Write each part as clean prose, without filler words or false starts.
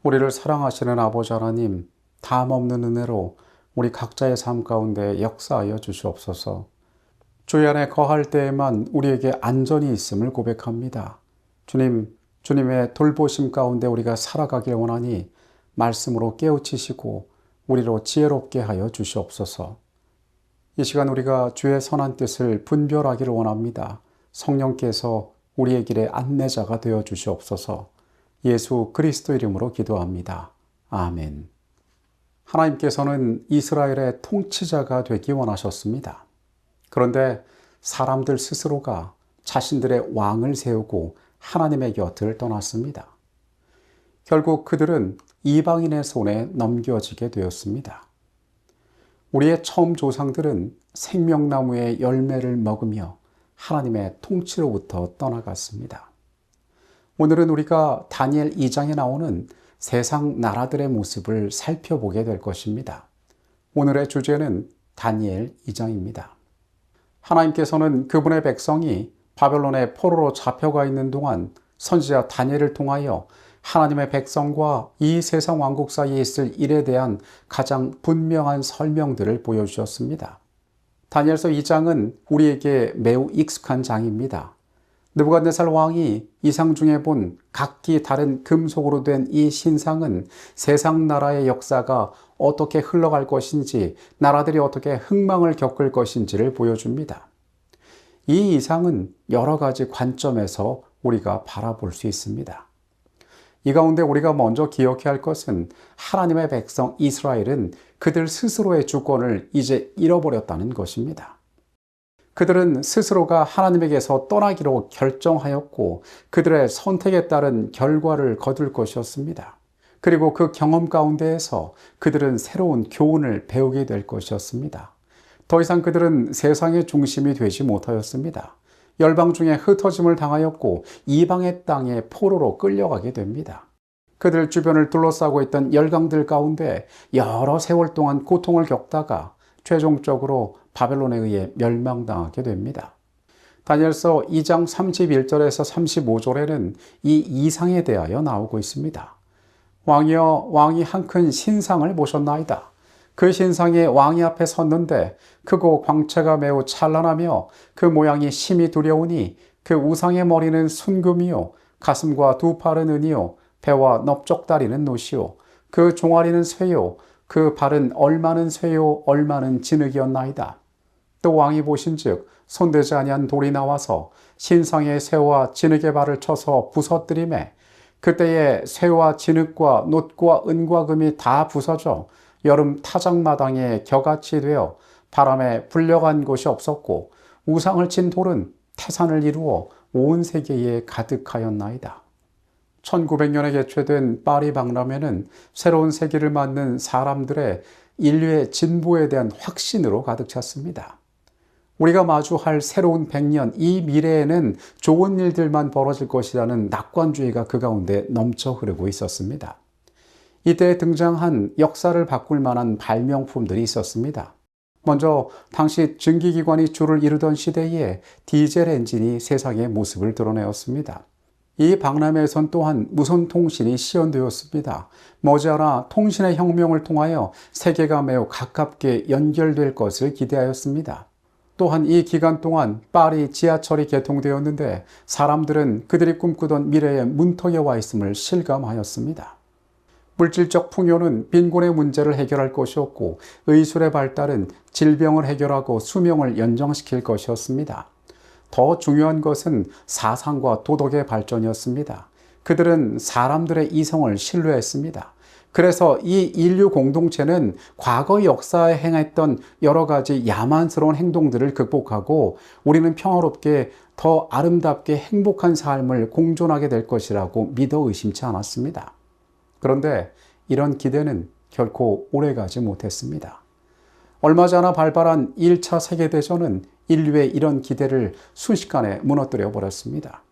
우리를 사랑하시는 아버지 하나님, 담없는 은혜로 우리 각자의 삶 가운데 역사하여 주시옵소서. 주의 안에 거할 때에만 우리에게 안전이 있음을 고백합니다. 주님, 주님의 돌보심 가운데 우리가 살아가길 원하니 말씀으로 깨우치시고 우리로 지혜롭게 하여 주시옵소서. 이 시간 우리가 주의 선한 뜻을 분별하기를 원합니다. 성령께서 우리의 길의 안내자가 되어 주시옵소서. 예수 그리스도 이름으로 기도합니다. 아멘. 하나님께서는 이스라엘의 통치자가 되기 원하셨습니다. 그런데 사람들 스스로가 자신들의 왕을 세우고 하나님의 곁을 떠났습니다. 결국 그들은 이방인의 손에 넘겨지게 되었습니다. 우리의 처음 조상들은 생명나무의 열매를 먹으며 하나님의 통치로부터 떠나갔습니다. 오늘은 우리가 다니엘 2장에 나오는 세상 나라들의 모습을 살펴보게 될 것입니다. 오늘의 주제는 다니엘 2장입니다. 하나님께서는 그분의 백성이 바벨론의 포로로 잡혀가 있는 동안 선지자 다니엘을 통하여 하나님의 백성과 이 세상 왕국 사이에 있을 일에 대한 가장 분명한 설명들을 보여주셨습니다. 다니엘서 2장은 우리에게 매우 익숙한 장입니다. 느부갓네살 왕이 이상 중에 본 각기 다른 금속으로 된 이 신상은 세상 나라의 역사가 어떻게 흘러갈 것인지, 나라들이 어떻게 흥망을 겪을 것인지를 보여줍니다. 이 이상은 여러 가지 관점에서 우리가 바라볼 수 있습니다. 이 가운데 우리가 먼저 기억해야 할 것은 하나님의 백성 이스라엘은 그들 스스로의 주권을 이제 잃어버렸다는 것입니다. 그들은 스스로가 하나님에게서 떠나기로 결정하였고 그들의 선택에 따른 결과를 거둘 것이었습니다. 그리고 그 경험 가운데에서 그들은 새로운 교훈을 배우게 될 것이었습니다. 더 이상 그들은 세상의 중심이 되지 못하였습니다. 열방 중에 흩어짐을 당하였고 이방의 땅에 포로로 끌려가게 됩니다. 그들 주변을 둘러싸고 있던 열강들 가운데 여러 세월 동안 고통을 겪다가 최종적으로 바벨론에 의해 멸망당하게 됩니다. 다니엘서 2장 31절에서 35절에는 이 이상에 대하여 나오고 있습니다. 왕이여, 왕이 한 큰 신상을 보셨나이다. 그 신상이 왕이 앞에 섰는데 크고 광채가 매우 찬란하며 그 모양이 심히 두려우니 그 우상의 머리는 순금이요 가슴과 두 팔은 은이요 배와 넓적다리는 노시요 그 종아리는 쇠요 그 발은 얼마는 쇠요 얼마는 진흙이었나이다. 또 왕이 보신즉 손대지 아니한 돌이 나와서 신상의 쇠와 진흙의 발을 쳐서 부서뜨리매 그때에 쇠와 진흙과 놋과 은과 금이 다 부서져 여름 타작마당에 겨같이 되어 바람에 불려간 곳이 없었고 우상을 친 돌은 태산을 이루어 온 세계에 가득하였나이다. 1900년에 개최된 파리 박람회는 새로운 세기를 맞는 사람들의 인류의 진보에 대한 확신으로 가득 찼습니다. 우리가 마주할 새로운 100년, 이 미래에는 좋은 일들만 벌어질 것이라는 낙관주의가 그 가운데 넘쳐 흐르고 있었습니다. 이때 등장한 역사를 바꿀 만한 발명품들이 있었습니다. 먼저 당시 증기기관이 주를 이루던 시대에 디젤 엔진이 세상의 모습을 드러내었습니다. 이 박람회에선 또한 무선통신이 시연되었습니다. 머지않아 통신의 혁명을 통하여 세계가 매우 가깝게 연결될 것을 기대하였습니다. 또한 이 기간 동안 파리 지하철이 개통되었는데 사람들은 그들이 꿈꾸던 미래의 문턱에 와 있음을 실감하였습니다. 물질적 풍요는 빈곤의 문제를 해결할 것이었고 의술의 발달은 질병을 해결하고 수명을 연장시킬 것이었습니다. 더 중요한 것은 사상과 도덕의 발전이었습니다. 그들은 사람들의 이성을 신뢰했습니다. 그래서 이 인류 공동체는 과거 역사에 행했던 여러 가지 야만스러운 행동들을 극복하고 우리는 평화롭게 더 아름답게 행복한 삶을 공존하게 될 것이라고 믿어 의심치 않았습니다. 그런데 이런 기대는 결코 오래가지 못했습니다. 얼마 전 발발한 1차 세계대전은 인류의 이런 기대를 순식간에 무너뜨려 버렸습니다.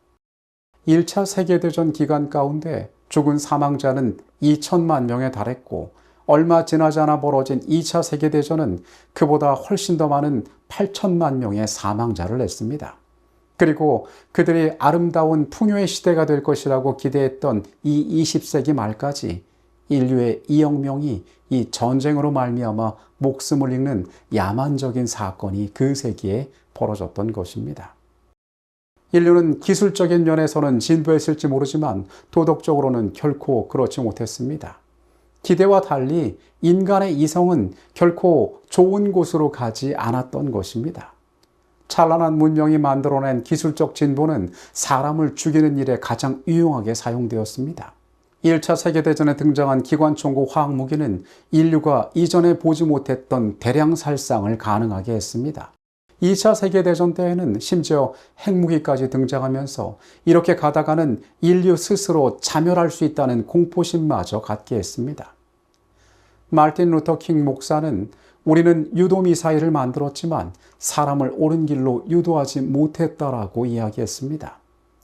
1차 세계대전 기간 가운데 죽은 사망자는 2천만 명에 달했고 얼마 지나지 않아 벌어진 2차 세계대전은 그보다 훨씬 더 많은 8천만 명의 사망자를 냈습니다. 그리고 그들이 아름다운 풍요의 시대가 될 것이라고 기대했던 이 20세기 말까지 인류의 2억 명이 이 전쟁으로 말미암아 목숨을 잃는 야만적인 사건이 그 세기에 벌어졌던 것입니다. 인류는 기술적인 면에서는 진보했을지 모르지만 도덕적으로는 결코 그렇지 못했습니다. 기대와 달리 인간의 이성은 결코 좋은 곳으로 가지 않았던 것입니다. 찬란한 문명이 만들어낸 기술적 진보는 사람을 죽이는 일에 가장 유용하게 사용되었습니다. 1차 세계대전에 등장한 기관총과 화학무기는 인류가 이전에 보지 못했던 대량 살상을 가능하게 했습니다. 2차 세계대전 때에는 심지어 핵무기까지 등장하면서 이렇게 가다가는 인류 스스로 자멸할 수 있다는 공포심마저 갖게 했습니다. 마르틴 루터 킹 목사는 우리는 유도미사일을 만들었지만 사람을 옳은 길로 유도하지 못했다라고 이야기했습니다.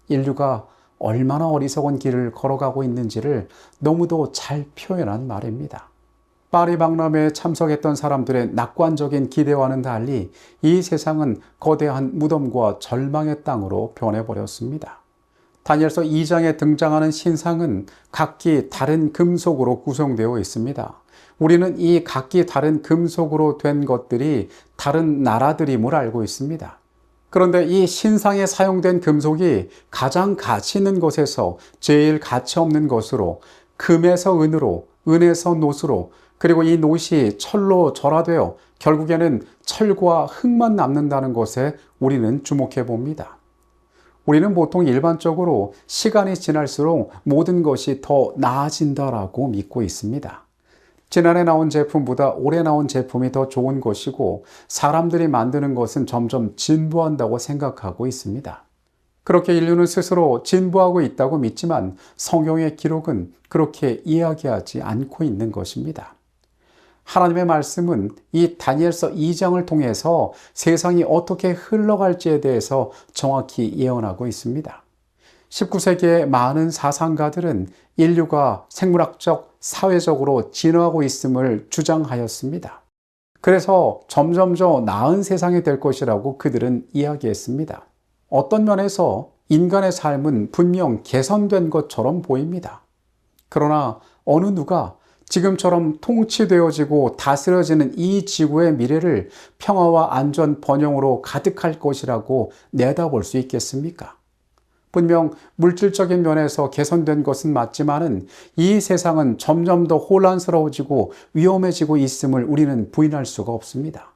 인류가 얼마나 어리석은 길을 걸어가고 있는지를 너무도 잘 표현한 말입니다. 파리 박람회에 참석했던 사람들의 낙관적인 기대와는 달리 이 세상은 거대한 무덤과 절망의 땅으로 변해버렸습니다. 다니엘서 2장에 등장하는 신상은 각기 다른 금속으로 구성되어 있습니다. 우리는 이 각기 다른 금속으로 된 것들이 다른 나라들임을 알고 있습니다. 그런데 이 신상에 사용된 금속이 가장 가치 있는 것에서 제일 가치 없는 것으로, 금에서 은으로, 은에서 노스로, 그리고 이 노시 철로 절하되어 결국에는 철과 흙만 남는다는 것에 우리는 주목해 봅니다. 우리는 보통 일반적으로 시간이 지날수록 모든 것이 더 나아진다라고 믿고 있습니다. 지난해 나온 제품보다 올해 나온 제품이 더 좋은 것이고 사람들이 만드는 것은 점점 진보한다고 생각하고 있습니다. 그렇게 인류는 스스로 진보하고 있다고 믿지만 성경의 기록은 그렇게 이야기하지 않고 있는 것입니다. 하나님의 말씀은 이 다니엘서 2장을 통해서 세상이 어떻게 흘러갈지에 대해서 정확히 예언하고 있습니다. 19세기의 많은 사상가들은 인류가 생물학적, 사회적으로 진화하고 있음을 주장하였습니다. 그래서 점점 더 나은 세상이 될 것이라고 그들은 이야기했습니다. 어떤 면에서 인간의 삶은 분명 개선된 것처럼 보입니다. 그러나 어느 누가 지금처럼 통치되어지고 다스려지는 이 지구의 미래를 평화와 안전 번영으로 가득할 것이라고 내다볼 수 있겠습니까? 분명 물질적인 면에서 개선된 것은 맞지만은 이 세상은 점점 더 혼란스러워지고 위험해지고 있음을 우리는 부인할 수가 없습니다.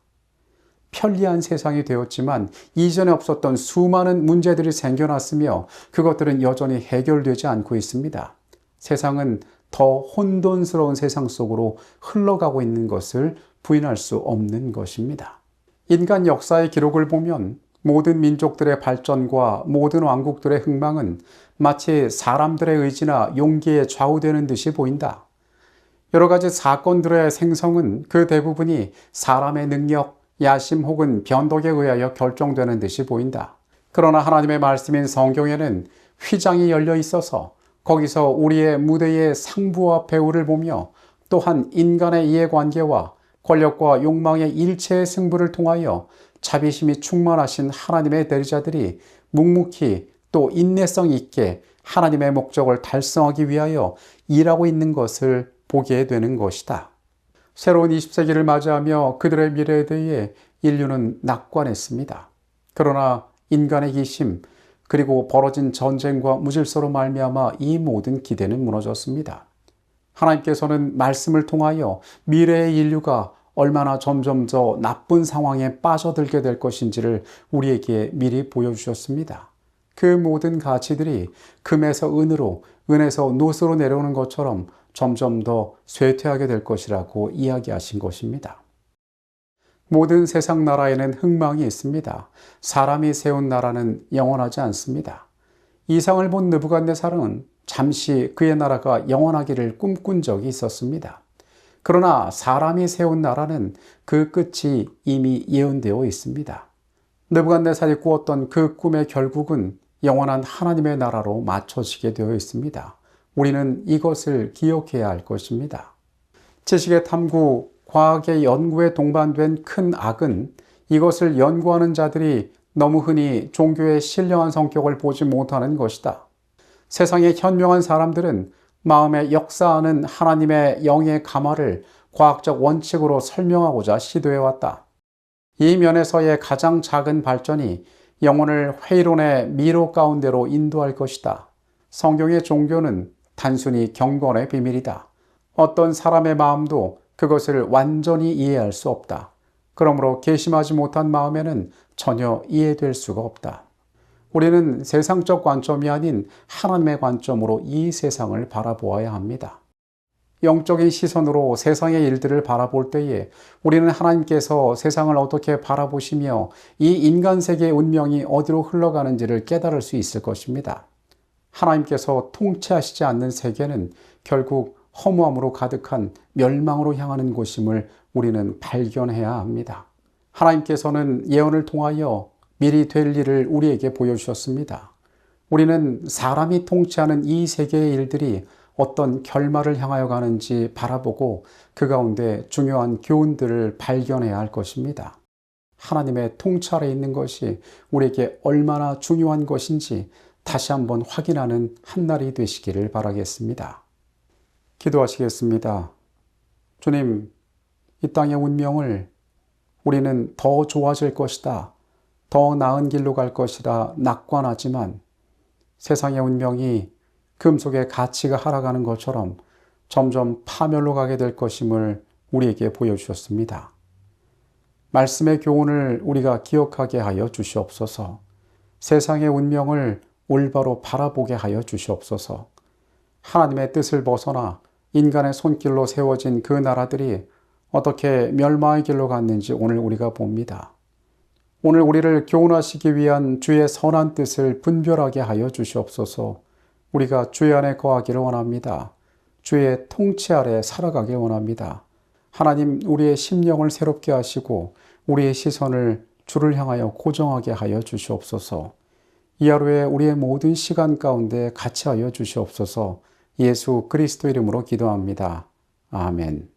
편리한 세상이 되었지만 이전에 없었던 수많은 문제들이 생겨났으며 그것들은 여전히 해결되지 않고 있습니다. 세상은 더 혼돈스러운 세상 속으로 흘러가고 있는 것을 부인할 수 없는 것입니다. 인간 역사의 기록을 보면 모든 민족들의 발전과 모든 왕국들의 흥망은 마치 사람들의 의지나 용기에 좌우되는 듯이 보인다. 여러 가지 사건들의 생성은 그 대부분이 사람의 능력, 야심 혹은 변덕에 의하여 결정되는 듯이 보인다. 그러나 하나님의 말씀인 성경에는 휘장이 열려 있어서 거기서 우리의 무대의 상부와 배후를 보며 또한 인간의 이해관계와 권력과 욕망의 일체의 승부를 통하여 자비심이 충만하신 하나님의 대리자들이 묵묵히 또 인내성 있게 하나님의 목적을 달성하기 위하여 일하고 있는 것을 보게 되는 것이다. 새로운 20세기를 맞이하며 그들의 미래에 대해 인류는 낙관했습니다. 그러나 인간의 기심 그리고 벌어진 전쟁과 무질서로 말미암아 이 모든 기대는 무너졌습니다. 하나님께서는 말씀을 통하여 미래의 인류가 얼마나 점점 더 나쁜 상황에 빠져들게 될 것인지를 우리에게 미리 보여주셨습니다. 그 모든 가치들이 금에서 은으로, 은에서 노스로 내려오는 것처럼 점점 더 쇠퇴하게 될 것이라고 이야기하신 것입니다. 모든 세상 나라에는 흥망이 있습니다. 사람이 세운 나라는 영원하지 않습니다. 이상을 본 느부갓네살은 잠시 그의 나라가 영원하기를 꿈꾼 적이 있었습니다. 그러나 사람이 세운 나라는 그 끝이 이미 예언되어 있습니다. 느부갓네살이 꾸었던 그 꿈의 결국은 영원한 하나님의 나라로 맞춰지게 되어 있습니다. 우리는 이것을 기억해야 할 것입니다. 지식의 탐구, 과학의 연구에 동반된 큰 악은 이것을 연구하는 자들이 너무 흔히 종교의 신령한 성격을 보지 못하는 것이다. 세상의 현명한 사람들은 마음에 역사하는 하나님의 영의 감화를 과학적 원칙으로 설명하고자 시도해왔다. 이 면에서의 가장 작은 발전이 영혼을 회의론의 미로 가운데로 인도할 것이다. 성경의 종교는 단순히 경건의 비밀이다. 어떤 사람의 마음도 그것을 완전히 이해할 수 없다. 그러므로 개심하지 못한 마음에는 전혀 이해될 수가 없다. 우리는 세상적 관점이 아닌 하나님의 관점으로 이 세상을 바라보아야 합니다. 영적인 시선으로 세상의 일들을 바라볼 때에 우리는 하나님께서 세상을 어떻게 바라보시며 이 인간 세계의 운명이 어디로 흘러가는지를 깨달을 수 있을 것입니다. 하나님께서 통치하시지 않는 세계는 결국 허무함으로 가득한 멸망으로 향하는 곳임을 우리는 발견해야 합니다. 하나님께서는 예언을 통하여 미리 될 일을 우리에게 보여주셨습니다. 우리는 사람이 통치하는 이 세계의 일들이 어떤 결말을 향하여 가는지 바라보고 그 가운데 중요한 교훈들을 발견해야 할 것입니다. 하나님의 통치 아래 있는 것이 우리에게 얼마나 중요한 것인지 다시 한번 확인하는 한 날이 되시기를 바라겠습니다. 기도하시겠습니다. 주님, 이 땅의 운명을 우리는 더 좋아질 것이다, 더 나은 길로 갈 것이라 낙관하지만 세상의 운명이 금속의 가치가 하락하는 것처럼 점점 파멸로 가게 될 것임을 우리에게 보여주셨습니다. 말씀의 교훈을 우리가 기억하게 하여 주시옵소서. 세상의 운명을 올바로 바라보게 하여 주시옵소서. 하나님의 뜻을 벗어나 인간의 손길로 세워진 그 나라들이 어떻게 멸망의 길로 갔는지 오늘 우리가 봅니다. 오늘 우리를 교훈하시기 위한 주의 선한 뜻을 분별하게 하여 주시옵소서. 우리가 주의 안에 거하기를 원합니다. 주의 통치 아래 살아가길 원합니다. 하나님, 우리의 심령을 새롭게 하시고 우리의 시선을 주를 향하여 고정하게 하여 주시옵소서. 이 하루에 우리의 모든 시간 가운데 같이 하여 주시옵소서. 예수 그리스도 이름으로 기도합니다. 아멘.